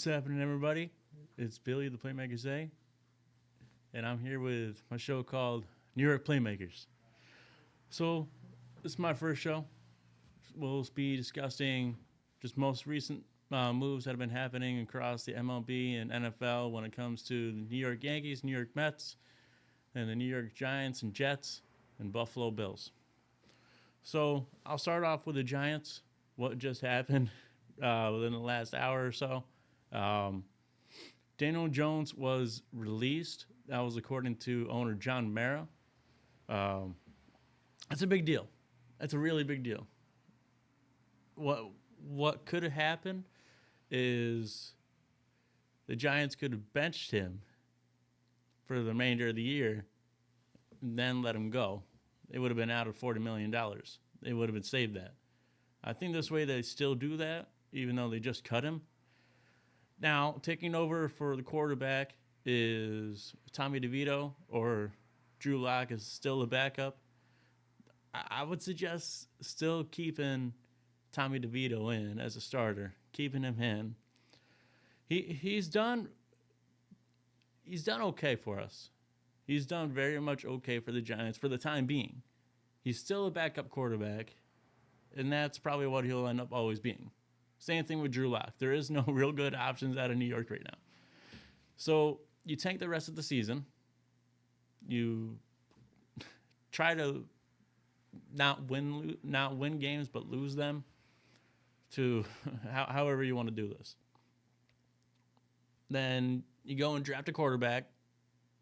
What's happening, everybody? It's Billy, the Playmaker Say, and I'm here with my show called New York Playmakers. So, this is my first show. We'll be discussing just most recent moves that have been happening across the MLB and NFL when it comes to the New York Yankees, New York Mets, and the New York Giants and Jets and Buffalo Bills. So, I'll start off with the Giants. What just happened within the last hour or so. Daniel Jones was released. That was according to owner John Mara. That's a big deal. That's a really big deal. What could have happened is the Giants could have benched him for the remainder of the year and then let him go. They would have been out of $40 million. They would have been saved that. I think this way they still do that, even though they just cut him. Now, taking over for the quarterback is Tommy DeVito, or Drew Lock is still the backup. I would suggest still keeping Tommy DeVito in as a starter, keeping him in. He's done okay for us. He's done very much okay for the Giants for the time being. He's still a backup quarterback, and that's probably what he'll end up always being. Same thing with Drew Lock. There is no real good options out of New York right now. So you tank the rest of the season. You try to not win games, but lose them. To however you want to do this. Then you go and draft a quarterback,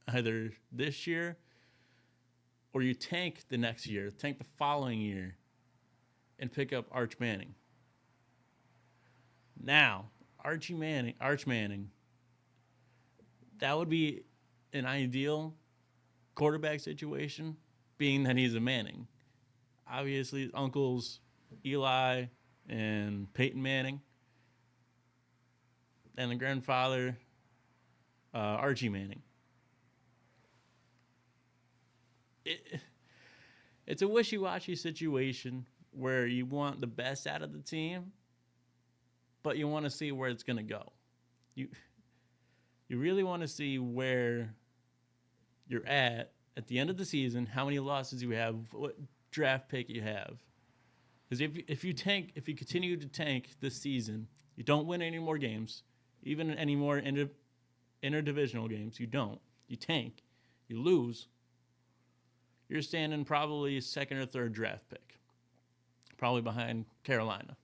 either this year or you tank the next year, tank the following year, and pick up Arch Manning. Now, Arch Manning, that would be an ideal quarterback situation, being that he's a Manning. Obviously, his uncles, Eli and Peyton Manning, and the grandfather, Archie Manning. It's a wishy-washy situation where you want the best out of the team, but you want to see where it's going to go. You really want to see where you're at the end of the season, how many losses you have, what draft pick you have. Because if you continue to tank this season, you don't win any more games, even any more interdivisional games. You don't. You tank. You lose. You're standing probably second or third draft pick, probably behind Carolina,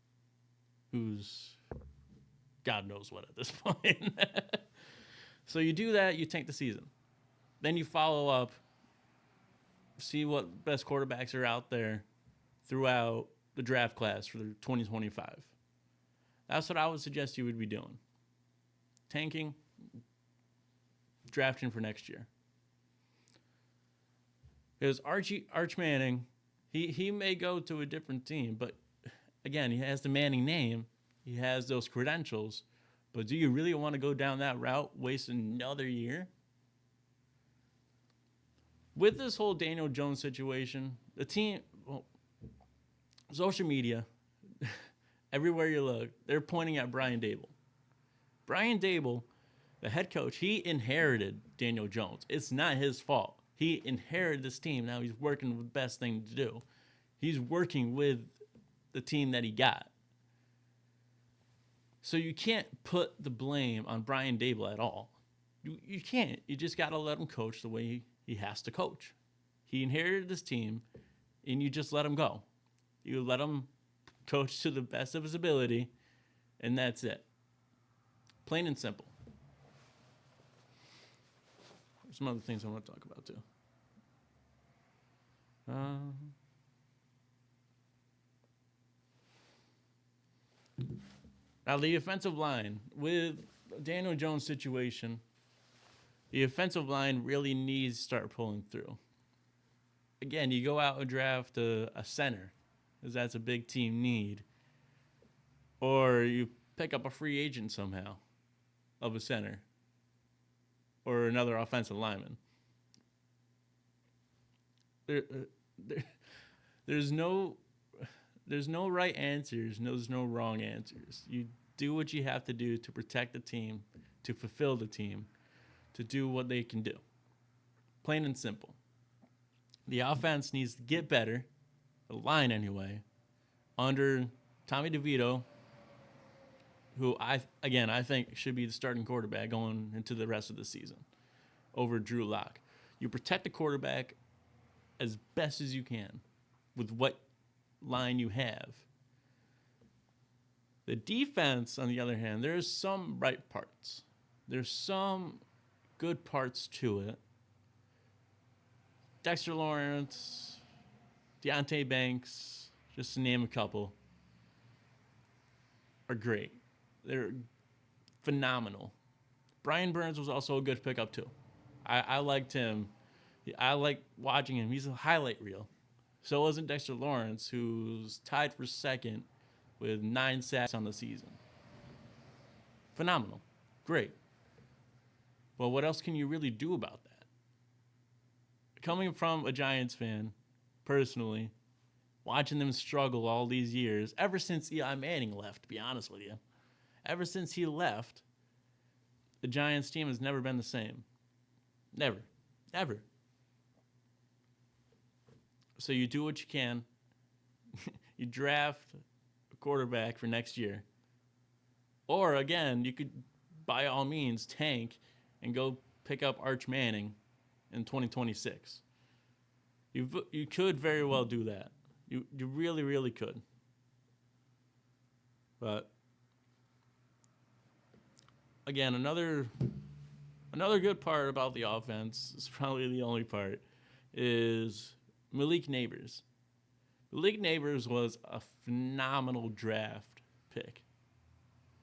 who's God knows what at this point. So you do that, you tank the season. Then you follow up, see what best quarterbacks are out there throughout the draft class for 2025. That's what I would suggest you would be doing. Tanking, drafting for next year. Because Arch Manning, he may go to a different team, but again, he has the Manning name. He has those credentials. But do you really want to go down that route, waste another year? With this whole Daniel Jones situation, the team, social media, everywhere you look, they're pointing at Brian Daboll. Brian Daboll, the head coach, he inherited Daniel Jones. It's not his fault. He inherited this team. Now he's working with the best thing to do. He's working with the team that he got. So you can't put the blame on Brian Daboll at all. You can't. You just got to let him coach the way he has to coach. He inherited this team, and you just let him go. You let him coach to the best of his ability, and that's it. Plain and simple. There's some other things I want to talk about, too. Now, the offensive line, with Daniel Jones' situation, the offensive line really needs to start pulling through. Again, you go out and draft a center, because that's a big team need. Or you pick up a free agent somehow of a center or another offensive lineman. There's no right answers. There's no wrong answers. You do what you have to do to protect the team, to fulfill the team, to do what they can do. Plain and simple. The offense needs to get better, the line anyway, under Tommy DeVito, who I think should be the starting quarterback going into the rest of the season over Drew Lock. You protect the quarterback as best as you can with what line you have. The defense, on the other hand, there's some bright parts. There's some good parts to it. Dexter Lawrence, Deontay Banks, just to name a couple, are great. They're phenomenal. Brian Burns was also a good pickup too. I liked him. I like watching him. He's a highlight reel. So wasn't Dexter Lawrence, who's tied for second with 9 sacks on the season. Phenomenal. Great. Well, what else can you really do about that? Coming from a Giants fan, personally, watching them struggle all these years, ever since Eli Manning left, to be honest with you, ever since he left, the Giants team has never been the same. Never. Ever. So you do what you can. You draft a quarterback for next year. Or, again, you could, by all means, tank and go pick up Arch Manning in 2026. You could very well do that. You really, really could. But, again, another good part about the offense, is probably the only part, is Malik Neighbors. Malik Neighbors was a phenomenal draft pick.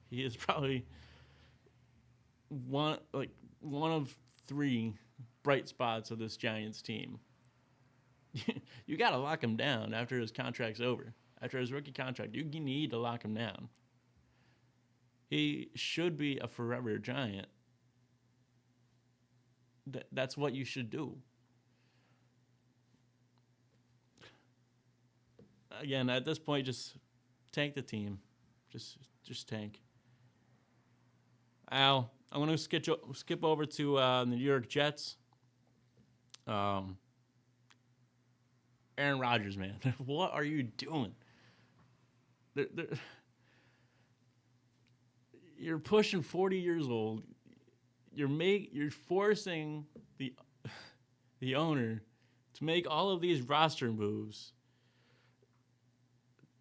He is probably one of 3 bright spots of this Giants team. You got to lock him down after his contract's over. After his rookie contract, you need to lock him down. He should be a forever Giant. That's what you should do. Again, at this point, just tank the team. Just tank. Al, I'm going to skip over to the New York Jets. Aaron Rodgers, man. What are you doing? You're pushing 40 years old. You're forcing the owner to make all of these roster moves.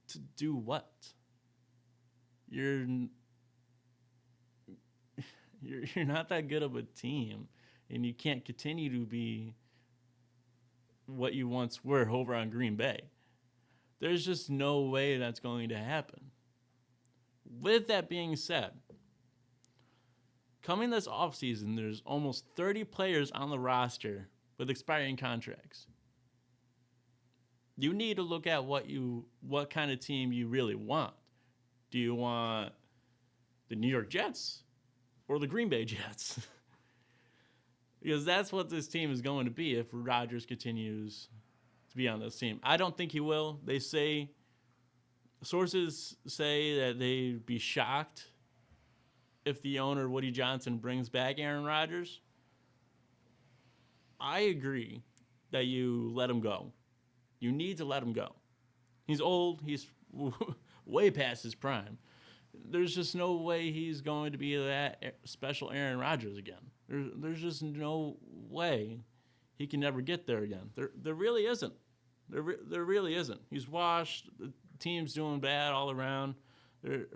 To do what? You're not that good of a team, and you can't continue to be what you once were over on Green Bay. There's just no way that's going to happen. With that being said, coming this offseason, there's almost 30 players on the roster with expiring contracts. You need to look at what kind of team you really want. Do you want the New York Jets or the Green Bay Jets? Because that's what this team is going to be if Rodgers continues to be on this team. I don't think he will. Sources say that they'd be shocked if the owner, Woody Johnson, brings back Aaron Rodgers. I agree that you let him go. You need to let him go. He's old. He's way past his prime. There's just no way he's going to be that special Aaron Rodgers again. There's just no way he can ever get there again. There really isn't. There really isn't. He's washed. The team's doing bad all around. There's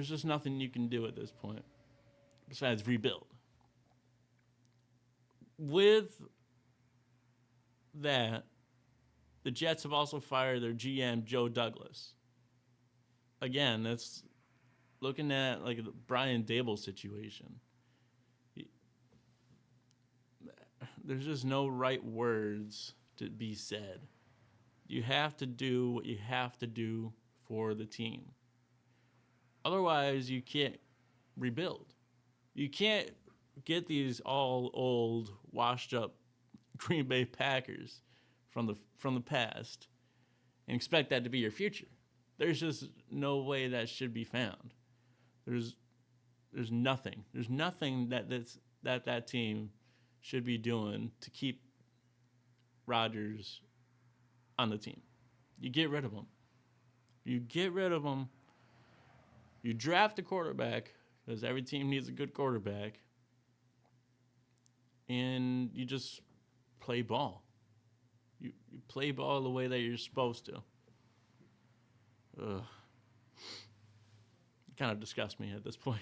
just nothing you can do at this point besides rebuild. With that, the Jets have also fired their GM, Joe Douglas. Again, that's looking at like the Brian Dable situation. There's just no right words to be said. You have to do what you have to do for the team. Otherwise, you can't rebuild. You can't get these all old, washed up Green Bay Packers from the past and expect that to be your future. There's just no way that should be found. There's there's nothing. There's nothing that team should be doing to keep Rodgers on the team. You get rid of him. You get rid of him. You draft a quarterback because every team needs a good quarterback, and you just play ball. You play ball the way that you're supposed to. Ugh. It kind of disgusts me at this point.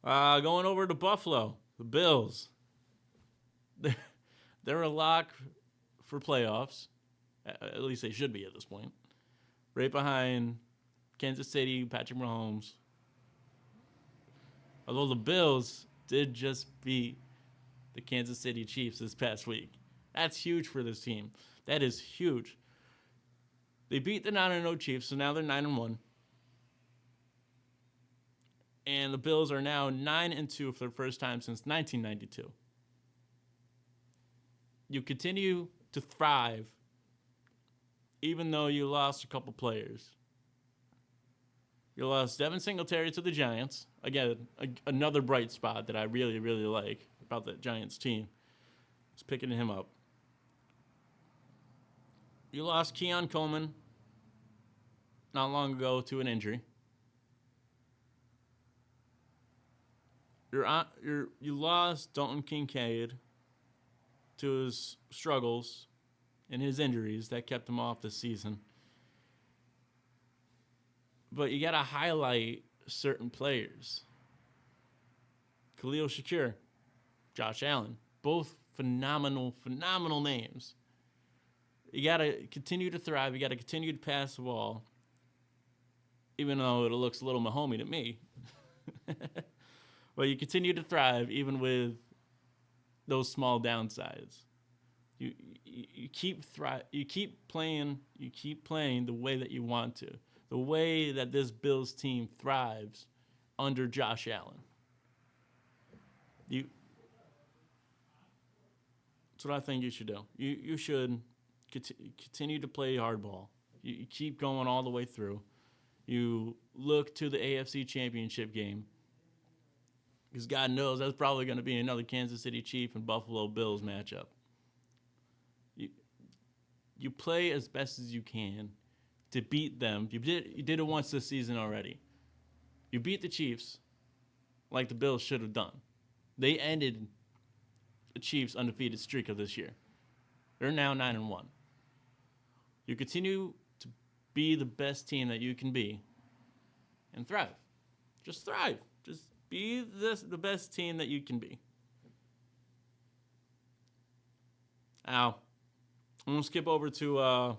Going over to Buffalo, the Bills. They're a lock for playoffs. At least they should be at this point. Right behind Kansas City, Patrick Mahomes. Although the Bills did just beat the Kansas City Chiefs this past week. That's huge for this team. That is huge. They beat the 9-0 Chiefs, so now they're 9-1. And the Bills are now 9-2 for the first time since 1992. You continue to thrive even though you lost a couple players. You lost Devin Singletary to the Giants. Again, another bright spot that I really, really like about the Giants team. Is picking him up. You lost Keon Coleman not long ago to an injury. You lost Dalton Kincaid to his struggles and his injuries that kept him off this season. But you got to highlight certain players. Khalil Shakir, Josh Allen, both phenomenal names. You got to continue to thrive. You got to continue to pass the ball, even though it looks a little Mahomey to me. But you continue to thrive even with those small downsides. You keep playing the way that you want to. The way that this Bills team thrives under Josh Allen. That's what I think you should do. You should continue to play hardball. You keep going all the way through. You look to the AFC Championship game. Because God knows that's probably going to be another Kansas City Chiefs and Buffalo Bills matchup. You play as best as you can to beat them. You did it once this season already. You beat the Chiefs like the Bills should have done. They ended the Chiefs' undefeated streak of this year. They're now 9-1. You continue to be the best team that you can be and thrive. Just thrive. Just be the best team that you can be. I'm going to skip over to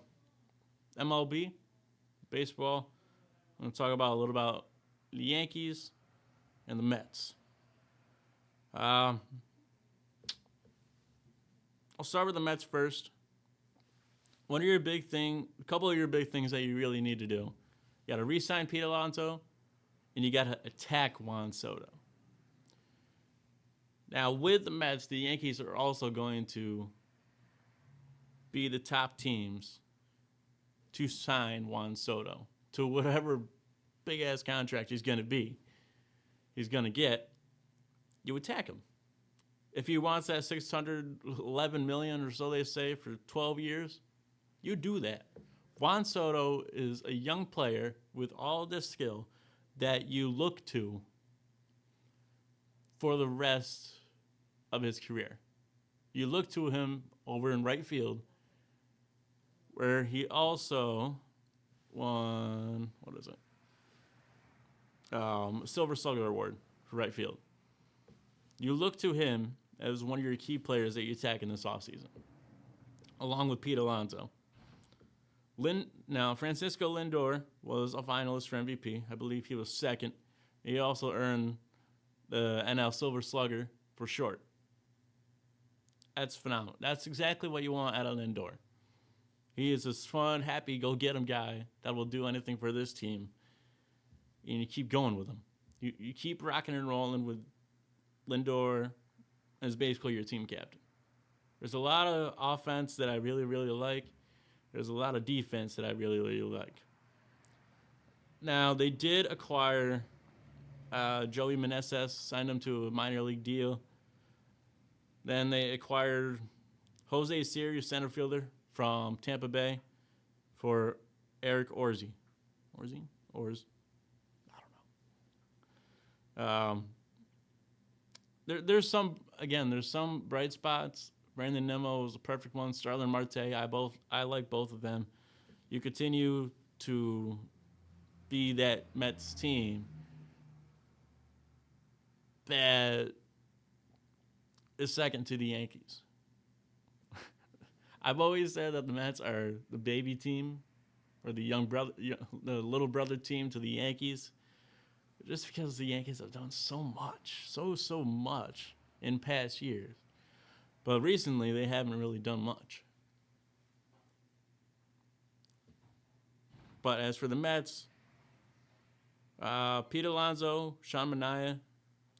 MLB, baseball. I'm going to talk about a little about the Yankees and the Mets. I'll start with the Mets first. A couple of your big things that you really need to do. You got to re-sign Pete Alonso, and you got to attack Juan Soto. Now, with the Mets, the Yankees are also going to be the top teams to sign Juan Soto to whatever big-ass contract he's going to get. You attack him. If he wants that $611 million or so they say for 12 years, you do that. Juan Soto is a young player with all this skill that you look to for the rest of his career. You look to him over in right field, where he also won, Silver Slugger Award for right field. You look to him as one of your key players that you attack in this offseason, along with Pete Alonso. Now, Francisco Lindor was a finalist for MVP. I believe he was second. He also earned the NL Silver Slugger for short. That's phenomenal. That's exactly what you want out of Lindor. He is this fun, happy, go-get-him guy that will do anything for this team. And you keep going with him. You keep rocking and rolling with Lindor as basically your team captain. There's a lot of offense that I really, really like. There's a lot of defense that I really, really like. Now, they did acquire Joey Meneses, signed him to a minor league deal. Then they acquired Jose Sirius, center fielder from Tampa Bay, for Eric Orzi. Orzi? Orz? I don't know. There's some bright spots. Brandon Nimmo was a perfect one. Starlin Marte, I like both of them. You continue to be that Mets team that is second to the Yankees. I've always said that the Mets are the baby team, or the the little brother team to the Yankees, just because the Yankees have done so much, so much in past years. But recently, they haven't really done much. But as for the Mets, Pete Alonso, Sean Manaea,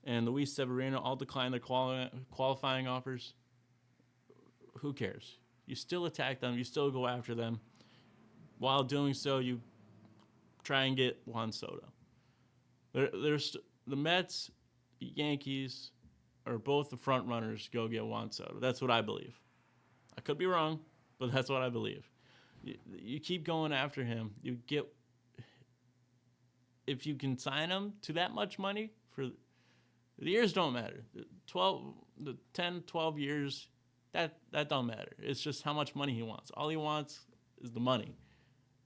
and Luis Severino all declined their qualifying offers. Who cares? You still attack them. You still go after them. While doing so, you try and get Juan Soto. There's the Mets, Yankees are both the front runners to go get Juan Soto. That's what I believe. I could be wrong, but that's what I believe. You keep going after him. You get, if you can sign him to that much money, for the years don't matter. The 10, 12 years, that don't matter. It's just how much money he wants. All he wants is the money.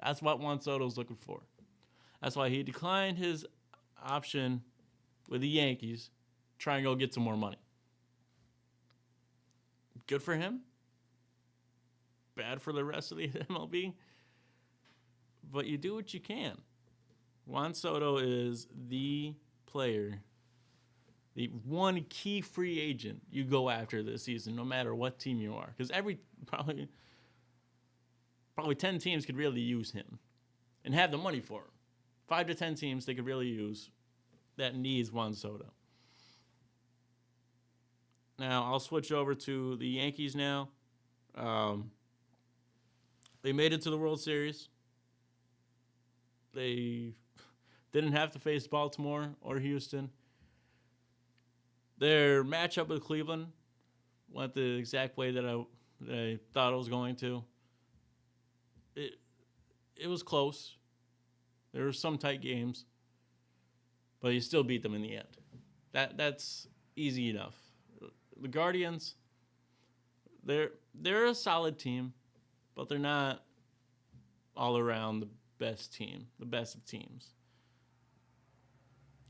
That's what Juan Soto's looking for. That's why he declined his option with the Yankees, try and go get some more money. Good for him. Bad for the rest of the MLB. But you do what you can. Juan Soto is the player, the one key free agent you go after this season, no matter what team you are. Because probably 10 teams could really use him and have the money for him. 5 to 10 teams they could really use that needs Juan Soto. Now, I'll switch over to the Yankees now. They made it to the World Series. They didn't have to face Baltimore or Houston. Their matchup with Cleveland went the exact way that I thought it was going to. It was close. There were some tight games, but you still beat them in the end. That's easy enough. The Guardians, they're a solid team, but they're not all around the best team, the best of teams.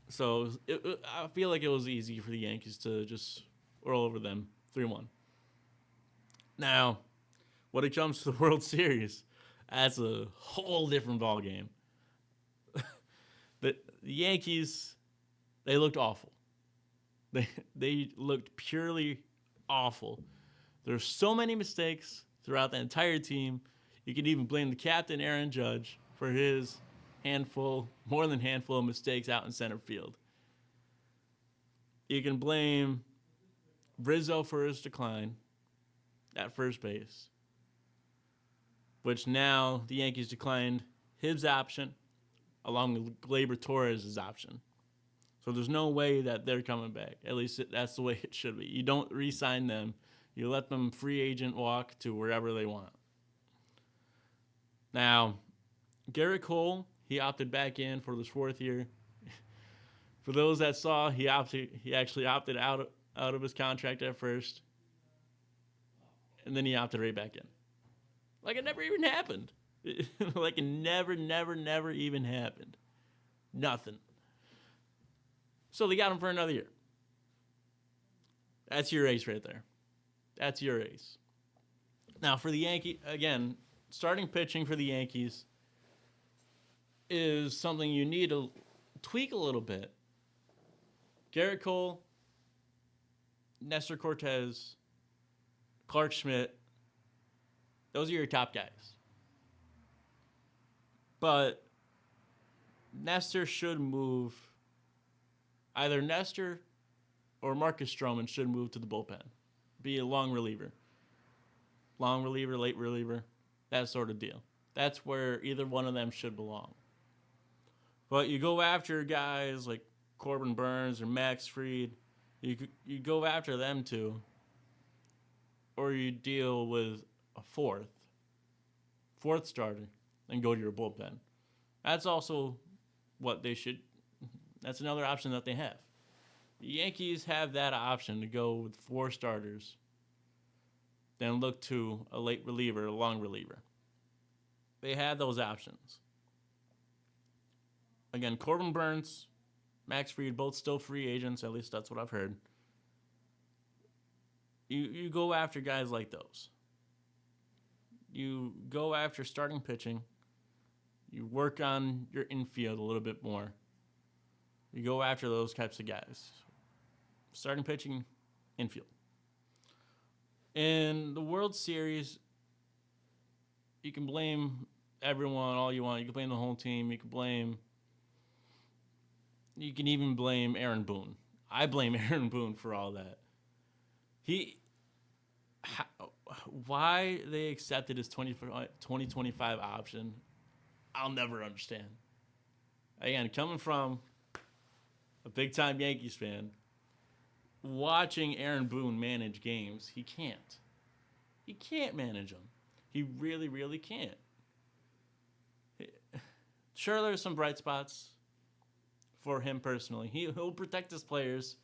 So I feel like it was easy for the Yankees to just roll over them 3-1. Now, when it comes to the World Series, that's a whole different ballgame. The Yankees, they looked awful. They looked purely awful. There's so many mistakes throughout the entire team. You could even blame the captain, Aaron Judge, for his more than handful of mistakes out in center field. You can blame Rizzo for his decline at first base, which now the Yankees declined his option along with Gleyber Torres' option. So there's no way that they're coming back. At least that's the way it should be. You don't re-sign them. You let them free agent walk to wherever they want. Now, Garrett Cole, he opted back in for this 4th year. For those that saw, he actually opted out of his contract at first, and then he opted right back in. Like it never even happened. Like it never even happened. Nothing. So they got him for another year. That's your ace right there. That's your ace. Now for the Yankees, again, starting pitching for the Yankees is something you need to tweak a little bit. Garrett Cole, Nestor Cortez, Clark Schmidt, those are your top guys. But Nestor should move. Either Nestor or Marcus Stroman should move to the bullpen. Be a long reliever. Long reliever, late reliever. that sort of deal. That's where either one of them should belong. But you go after guys like Corbin Burns or Max Fried, you go after them too, or you deal with a fourth starter, and go to your bullpen. That's also what they should. That's another option that they have. The Yankees have that option to go with four starters, then look to a late reliever, a long reliever. They have those options. Again, Corbin Burns, Max Fried, both still free agents. At least that's what I've heard. You go after guys like those. You go after starting pitching. You work on your infield a little bit more. You go after those types of guys. Starting pitching, infield. In the World Series, you can blame everyone all you want. You can blame the whole team. You can even blame Aaron Boone. I blame Aaron Boone for all that. Why they accepted his 2025 option, I'll never understand. Again, coming from a big-time Yankees fan, watching Aaron Boone manage games, he can't. He can't manage them. He really, really can't. Sure, there's some bright spots for him personally. He'll protect his players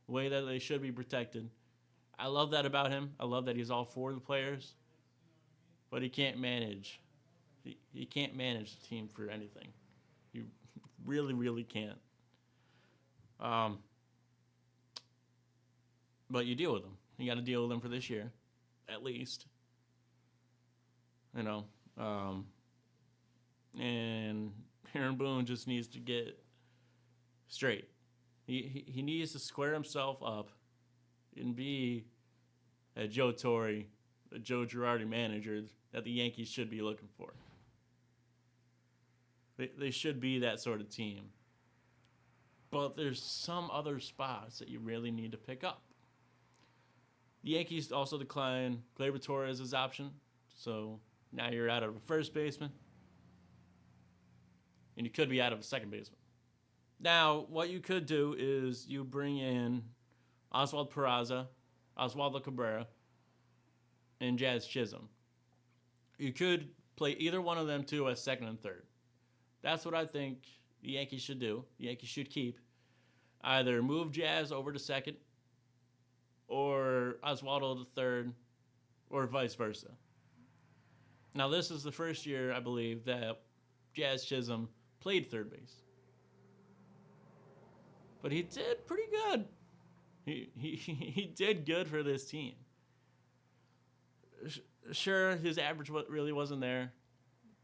the way that they should be protected. I love that about him. I love that he's all for the players. But he can't manage. He can't manage the team for anything. He really, really can't. But you deal with him. You got to deal with him for this year, at least. You know. And Aaron Boone just needs to get straight. He needs to square himself up and be a Joe Torre, a Joe Girardi manager that the Yankees should be looking for. They should be that sort of team. But there's some other spots that you really need to pick up. The Yankees also declined Gleyber Torres' option, so now you're out of a first baseman, and you could be out of a second baseman. Now, what you could do is you bring in Oswald Peraza, Oswaldo Cabrera, and Jazz Chisholm. You could play either one of them two as second and third. That's what I think the Yankees should do. The Yankees should keep. Either move Jazz over to second, or Oswaldo to third, or vice versa. Now, this is the first year, I believe, that Jazz Chisholm played third base. But he did pretty good. He did good for this team. Sure, his average really wasn't there,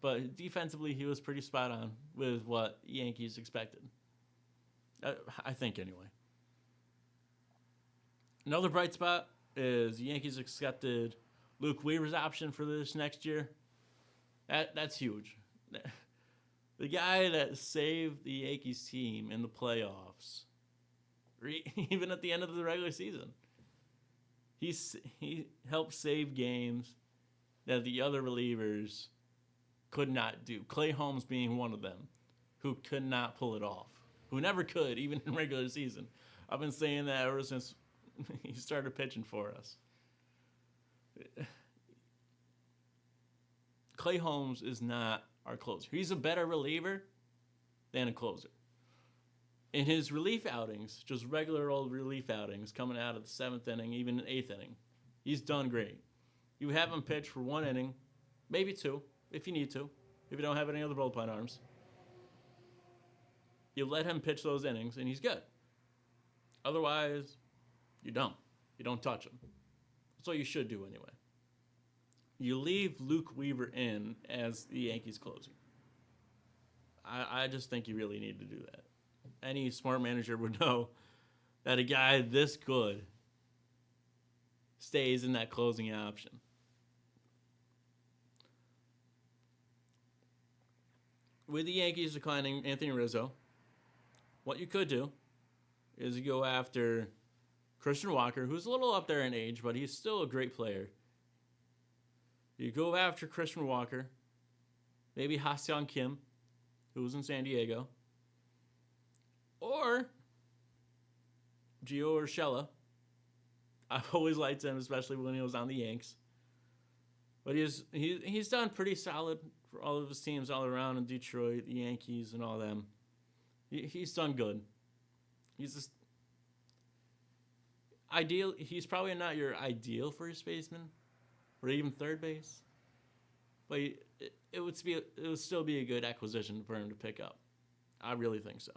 but defensively he was pretty spot on with what Yankees expected. I think anyway. Another bright spot is the Yankees accepted Luke Weaver's option for this next year. That's huge. The guy that saved the Yankees team in the playoffs, even at the end of the regular season. He helped save games that the other relievers could not do. Clay Holmes being one of them, who could not pull it off, who never could, even in regular season. I've been saying that ever since he started pitching for us. Clay Holmes is not our closer. He's a better reliever than a closer. In his relief outings, just regular old relief outings, coming out of the seventh inning, even the eighth inning, he's done great. You have him pitch for one inning, maybe two, if you need to, if you don't have any other bullpen arms. You let him pitch those innings, and he's good. Otherwise, you don't. You don't touch him. That's what you should do anyway. You leave Luke Weaver in as the Yankees closer. I just think you really need to do that. Any smart manager would know that a guy this good stays in that closing option. With the Yankees declining Anthony Rizzo, what you could do is you go after Christian Walker, who's a little up there in age, but he's still a great player. You go after Christian Walker, maybe Ha-Seong Kim, who was in San Diego, or Gio Urshela. I've always liked him, especially when he was on the Yanks. But he's done pretty solid for all of his teams all around in Detroit, the Yankees, and all them. He's done good. He's just ideal. He's probably not your ideal first baseman, or even third base. But it would still be a good acquisition for him to pick up. I really think so.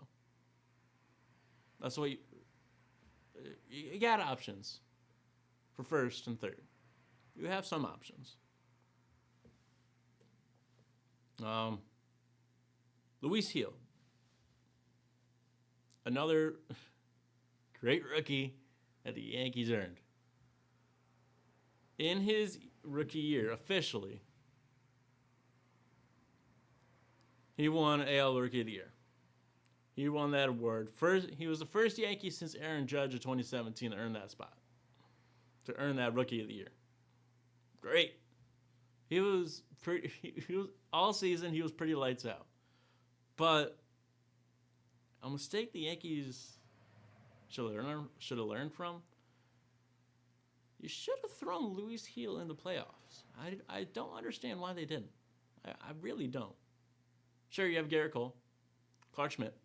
That's what you got options for first and third. You have some options. Luis Gil, another great rookie that the Yankees earned. In his rookie year, officially, he won AL Rookie of the Year. He won that award. He was the first Yankee since Aaron Judge of 2017 to earn that spot, to earn that Rookie of the Year. Great. He was all season. He was pretty lights out, but a mistake the Yankees should have learned from. You should have thrown Luis Gil in the playoffs. I don't understand why they didn't. I really don't. Sure, you have Garrett Cole, Clark Schmidt,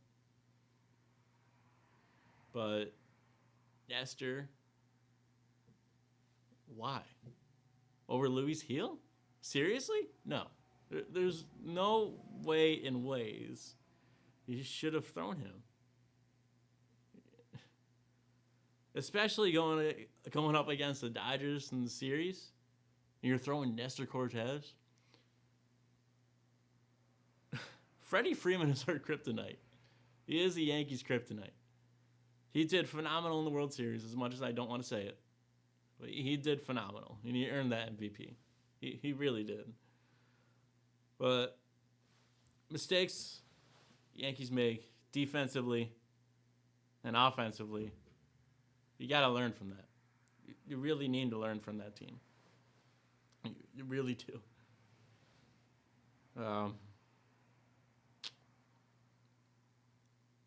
but Nestor, why? Over Luis Gil? Seriously? No. There's no way in ways you should have thrown him. Especially going up against the Dodgers in the series, and you're throwing Nestor Cortez. Freddie Freeman is our kryptonite. He is the Yankees' kryptonite. He did phenomenal in the World Series, as much as I don't want to say it. But he did phenomenal, and he earned that MVP. He really did. But mistakes Yankees make defensively and offensively, you got to learn from that. You really need to learn from that team. You really do.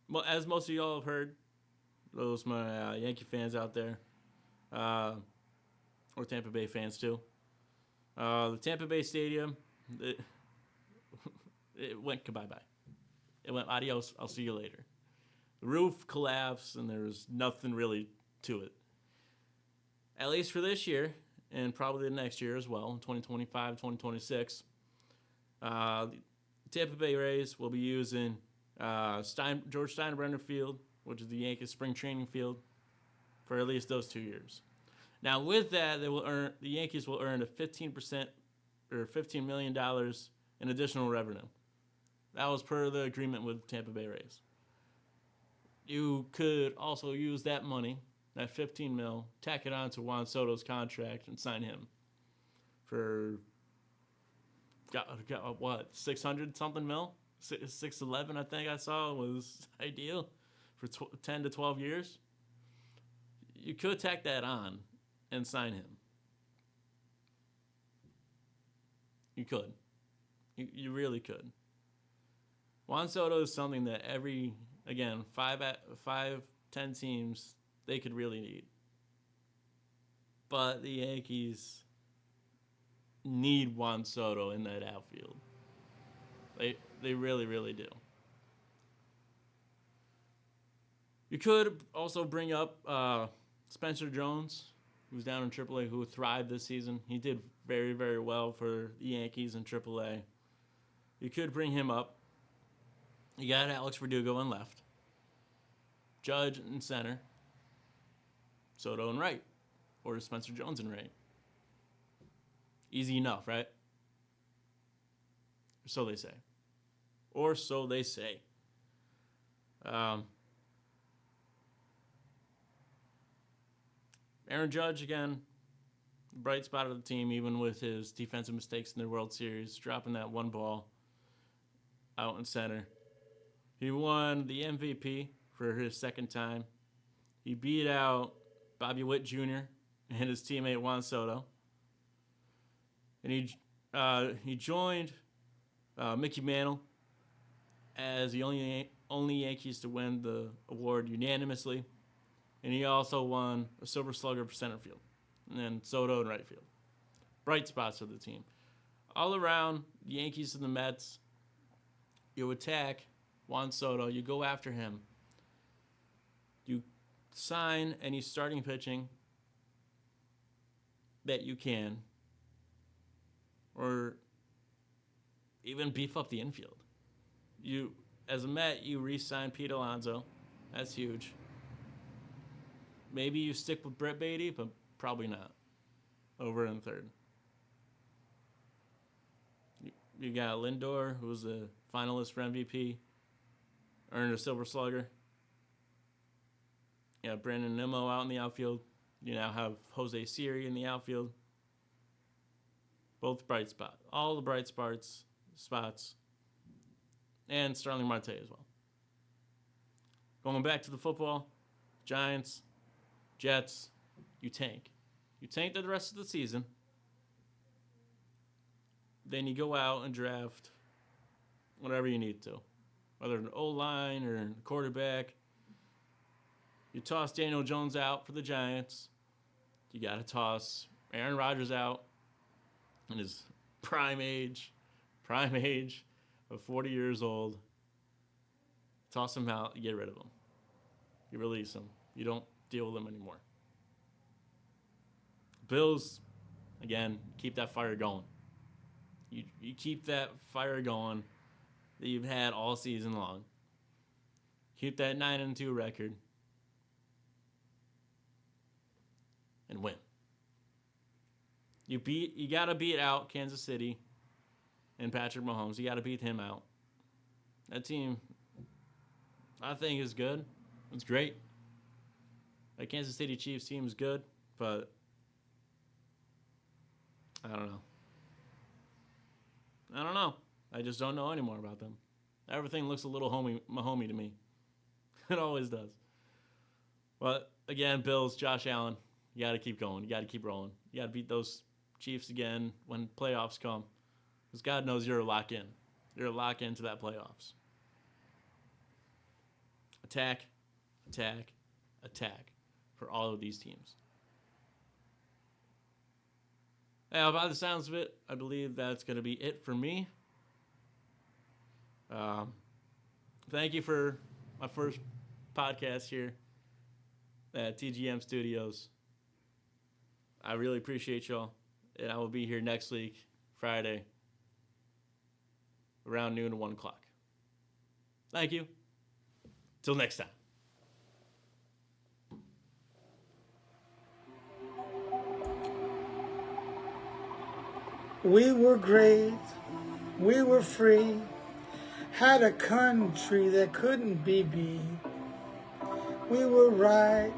Well, as most of y'all have heard, those my Yankee fans out there, or Tampa Bay fans too. The Tampa Bay Stadium, it went bye-bye. It went adios, I'll see you later. The roof collapsed, and there was nothing really to it. At least for this year, and probably the next year as well, 2025, 2026. The Tampa Bay Rays will be using George Steinbrenner Field, which is the Yankees spring training field, for at least those 2 years. Now, with that, the Yankees will earn a 15% or $15 million in additional revenue. That was per the agreement with Tampa Bay Rays. You could also use that money, that 15 mil, tack it on to Juan Soto's contract and sign him for got what, 600 something mil? 611, I think I saw was ideal for 10 to 12 years. You could tack that on and sign him. You could. You really could. Juan Soto is something that every, again, 10 teams, they could really need. But the Yankees need Juan Soto in that outfield. They really, really do. You could also bring up Spencer Jones, who's down in AAA, who thrived this season. He did very, very well for the Yankees in AAA. You could bring him up. You got Alex Verdugo in left, Judge in center, Soto in right, or Spencer Jones in right. Easy enough, right? So they say. Or so they say. Aaron Judge, again, bright spot of the team, even with his defensive mistakes in the World Series, dropping that one ball out in center. He won the MVP for his second time. He beat out Bobby Witt Jr. and his teammate Juan Soto. and he joined Mickey Mantle as the only Yankees to win the award unanimously, and he also won a Silver Slugger for center field, and then Soto in right field. Bright spots of the team. All around, the Yankees and the Mets, you attack Juan Soto, you go after him, you sign any starting pitching that you can, or even beef up the infield. You, as a Met, you re-sign Pete Alonso. That's huge. Maybe you stick with Brett Beatty, but probably not. Over in third. You got Lindor, who was a finalist for MVP, earned a Silver Slugger. You have Brandon Nimmo out in the outfield. You now have Jose Siri in the outfield. Both bright spots. All the bright spots. And Starling Marte as well. Going back to the football, Giants, Jets, you tank. You tank the rest of the season. Then you go out and draft whatever you need to. Whether an O-line or a quarterback. You toss Daniel Jones out for the Giants. You got to toss Aaron Rodgers out in his prime age of 40 years old. Toss him out, you get rid of him. You release him. You don't deal with him anymore. Bills, again, keep that fire going. You keep that fire going that you've had all season long. Keep that 9-2 record. And win. You gotta beat out Kansas City and Patrick Mahomes. You gotta beat him out. That team, I think, is good. It's great. That Kansas City Chiefs team is good, but I don't know. I just don't know anymore about them. Everything looks a little Mahomey to me. It always does. But again, Bills, Josh Allen, you got to keep going. You got to keep rolling. You got to beat those Chiefs again when playoffs come. Because God knows you're a lock in. You're a lock into that playoffs. Attack for all of these teams. Now, by the sounds of it, I believe that's going to be it for me. Thank you for my first podcast here at TGM Studios. I really appreciate y'all. And I will be here next week, Friday, around noon to 1 o'clock. Thank you. Till next time. We were great, we were free, had a country that couldn't be beat. We were right